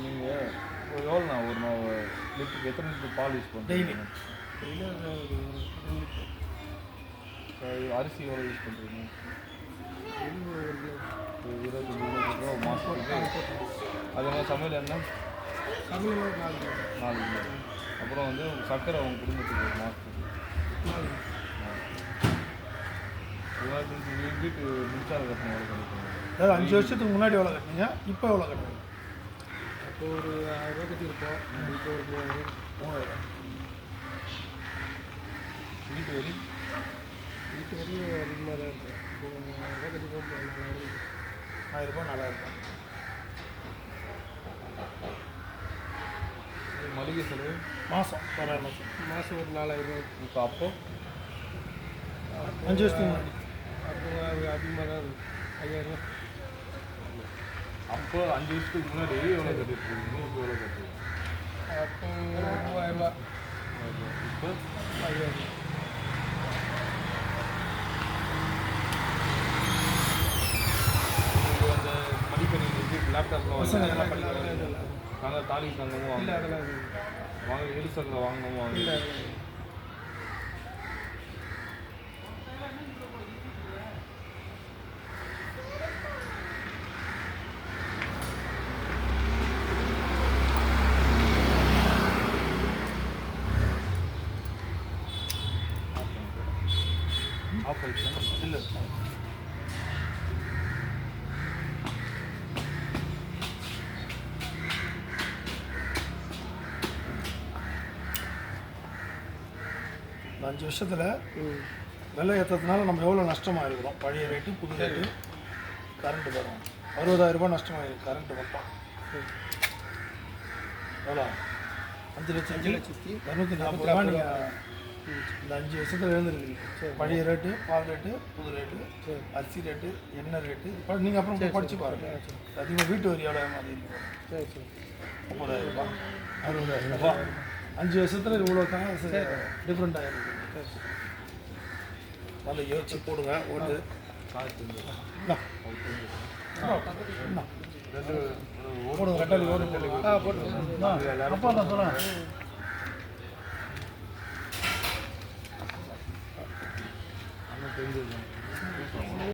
நீங்கள் எவ்வளோண்ணா ஒரு லிட்டருக்கு எத்தனை லிட்டர் பால் யூஸ் பண்ணுறீங்க? அரிசி எவ்வளோ யூஸ் பண்ணுறீங்க? 25 ரூபா மாதத்துக்கு. அதே மாதிரி சமையல் எண்ணெய் 4 கிலோ. அப்புறம் வந்து சர்க்கரை உங்கள் குடும்பத்துக்கு ஒரு மாதத்துக்கு 4. வீட்டு மின்சார கட்டணம் எவ்வளோ கிடைக்கும்? அதாவது 5 வருஷத்துக்கு முன்னாடி எவ்வளோ கட்டினீங்க, இப்போ எவ்வளோ கட்டுறீங்க? அப்போ ஒரு 1000 ரூபா கட்டியிருப்போம். இப்போ ஒரு 3000. வீட்டு வரி அதிகமாக தான் இருக்கும். இப்போ 1000 ரூபா கட்டிப்போம். 1000 ரூபா 4000 ரூபா. மளிகை செலவு மாதம் மாதம் ஒரு 4000 ரூபா. இப்போ அப்போ 5 வருஷத்துக்கு முன்னாடி அப்போ அதிகமாக தான் இருக்கும். 5000 ரூபா. அப்போ 5 வருஷத்துக்கு முன்னாடி எவ்வளோ கட்டிருக்கீங்க? இப்போ எவ்வளோ கட்டுறீங்க? அப்போ 3000 ரூபா. இப்போ 5000 ரூபா. அந்த மடிக்கணினி லேப்டாப்லாம் பசங்க எல்லாம் படிக்கிறாங்க. நாங்கள் தாலி தங்கமும் இல்லை வாங்க அதெல்லாம் வாங்க எரிசலில் வாங்கணும் வாங்க. இல்லை ஆஃப் ஆயிடுச்சா? இல்லை இந்த 5 வருஷத்தில் விலை ஏற்றதுனால நம்ம எவ்வளோ நஷ்டமாக இருக்கிறோம்? பழைய ரேட்டு புது ரேட்டு கரண்ட்டு தரும் 60000 ரூபாய் நஷ்டமாயிருக்கு. கரண்ட்டு மட்டும் எவ்வளோ? 5,240,000 ரூபா. நீங்கள் இந்த 5 வருஷத்தில் எழுந்துருக்கீங்க. பழைய ரேட்டு, பால் ரேட்டு, புது ரேட்டு, அரிசி ரேட்டு, எண்ணெய் ரேட்டு. இப்போ நீங்கள் அப்புறம் போய் படித்து பாருங்கள். அதிகமாக வீட்டு வரி எவ்வளோ மாதிரி இருக்கும்? 30,000 ரூபாய், 60,000 ரூபாய். 5 வருஷத்தில் இவ்வளோ தான் டிஃப்ரெண்ட் ஆகிருக்கு. நல்லா யோசிச்சு போடுங்க. ஒன்று போடுங்க. ரெட்டாளி ஓடு போடுங்க. அப்பா தான் சொல்கிறேன். தெரிஞ்சது